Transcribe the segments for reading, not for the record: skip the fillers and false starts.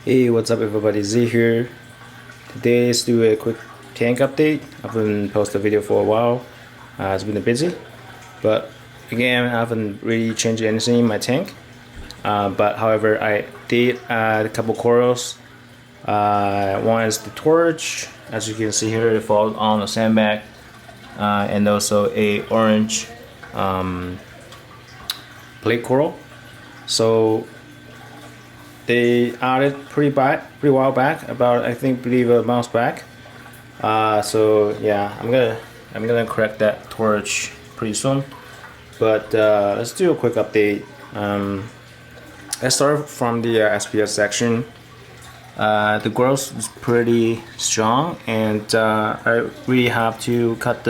Hey, what's up everybody, Z here. Today let's do a quick tank update. I haven't posted a video for a while. It's been busy, but again I haven't really changed anything in my tank. But however, I did add a couple corals. One is the torch, as you can see here, it falls on the sandbag, and also a orange plate coral. So they added pretty while back, about I believe a month back. So yeah, I'm gonna correct that torch pretty soon. But let's do a quick update. Let's start from the SPS section. The growth is pretty strong, and I really have to cut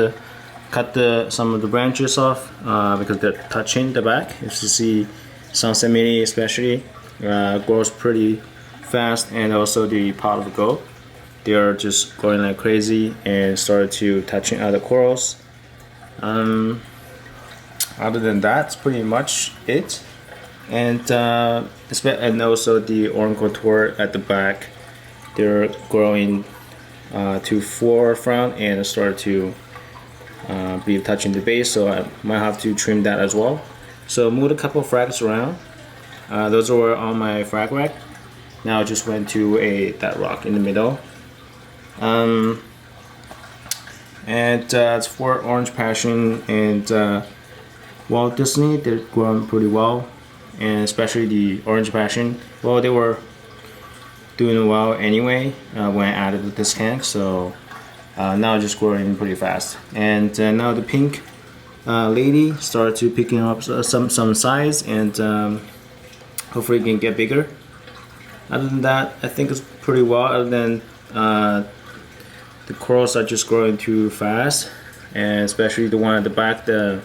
some of the branches off because they're touching the back. If you see Sunset Mini especially, grows pretty fast, and also the pot of gold, they are just growing like crazy and started to touching other corals. Other than that, it's pretty much it. And also the orange contour at the back, they're growing to forefront and start to be touching the base, so I might have to trim that as well. So moved a couple of frags around. Those were on my frag rack. Now I just went to that rock in the middle. And it's for Orange Passion and Walt Disney. They're growing pretty well, and especially the Orange Passion. Well, they were doing well anyway when I added this tank. So now just growing pretty fast. And now the pink lady started to picking up some size, and hopefully it can get bigger. Other than that, I think it's pretty well. Other than the corals are just growing too fast, and especially the one at the back, the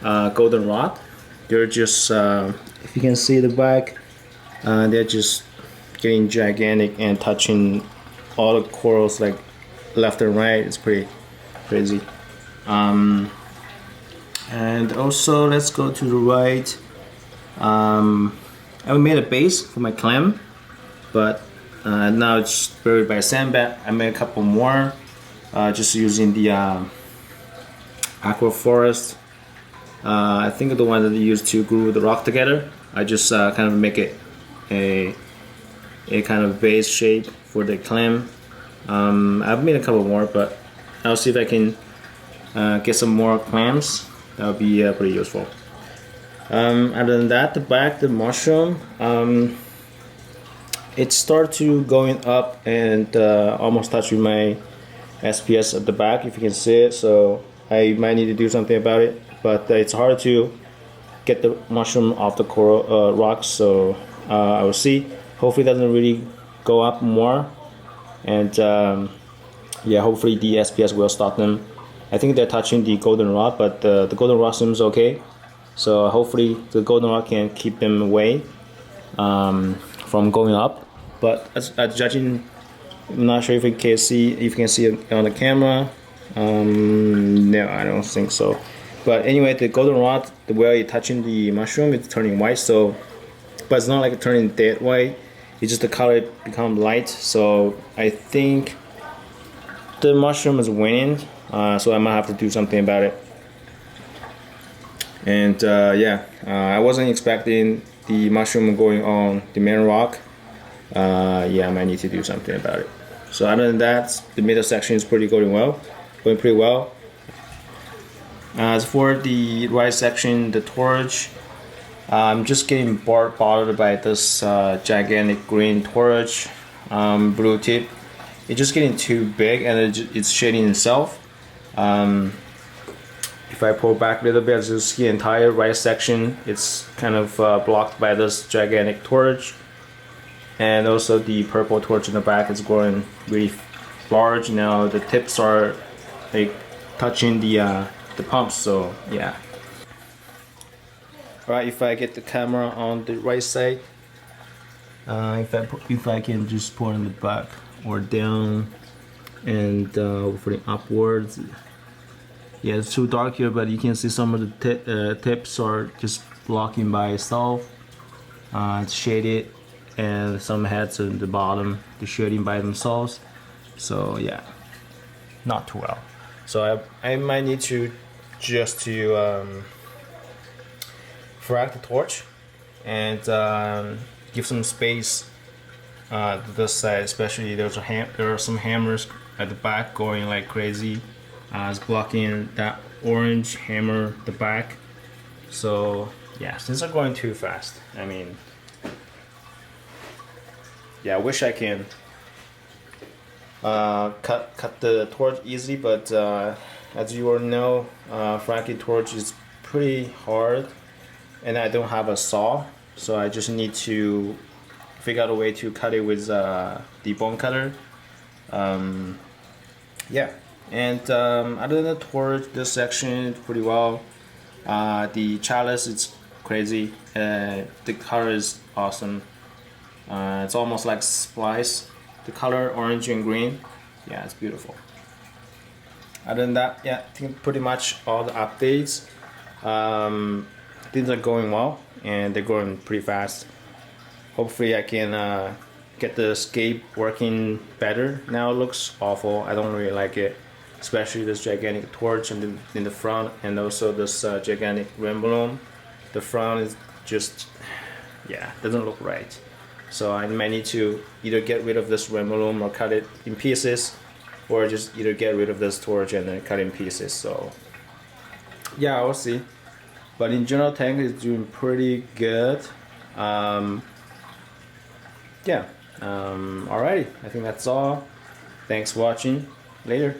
golden rod. They're just, if you can see the back, they're just getting gigantic and touching all the corals like left and right. It's pretty crazy. And also, let's go to the right. I made a base for my clam, but now it's buried by a sandbag. I made a couple more, just using the aqua forest. I think the one that they used to glue the rock together. I just kind of make it a kind of base shape for the clam. I've made a couple more, but I'll see if I can get some more clams. That would be pretty useful. Other than that, the mushroom, it started to going up and almost touching my SPS at the back, if you can see it. So I might need to do something about it, but it's hard to get the mushroom off the coral rocks. So I will see. Hopefully it doesn't really go up more, and yeah, hopefully the SPS will stop them. I think they're touching the golden rod, but the golden rod seems okay. So hopefully the golden rod can keep them away from going up. But as judging, I'm not sure if you can see it on the camera. No, I don't think so. But anyway, the golden rod, the way it's touching the mushroom, it's turning white. So, but it's not like turning dead white. It's just the color become light. So I think the mushroom is winning. So I might have to do something about it. And yeah, I wasn't expecting the mushroom going on the main rock. Yeah, I might need to do something about it. So other than that, the middle section is going pretty well. As for the right section, the torch, I'm just getting bothered by this gigantic green torch, blue tip. It's just getting too big, and it's shading itself. If I pull back a little bit, as you see, the entire right section, it's kind of blocked by this gigantic torch, and also the purple torch in the back is growing really large. Now the tips are like touching the pumps. So yeah. Alright, if I get the camera on the right side, if I can just pull in the back or down, and hopefully upwards. Yeah, it's too dark here, but you can see some of the tips are just blocking by itself. It's shaded, and some heads at the bottom, they're shooting by themselves. So yeah, not too well. So I might need to just to frag the torch and give some space to this side, especially there are some hammers at the back going like crazy. It's blocking that orange hammer at the back. So yeah, since I'm going too fast, I mean, yeah, I wish I can cut the torch easily, but as you all know, fragging torch is pretty hard, and I don't have a saw, so I just need to figure out a way to cut it with the bone cutter. Yeah, and other than the torch, this section is pretty well. The chalice is crazy. The color is awesome. It's almost like splice. The color orange and green. Yeah, it's beautiful. Other than that, yeah, I think pretty much all the updates. Things are going well, and they're going pretty fast. Hopefully I can get the escape working better. Now it looks awful. I don't really like it, especially this gigantic torch in the front, and also this gigantic rim balloon. The front is just, yeah, doesn't look right. So I might need to either get rid of this rim balloon or cut it in pieces, or just either get rid of this torch and then cut it in pieces. So yeah, we'll see. But in general, tank is doing pretty good. Yeah. Alrighty, I think that's all. Thanks for watching. Later.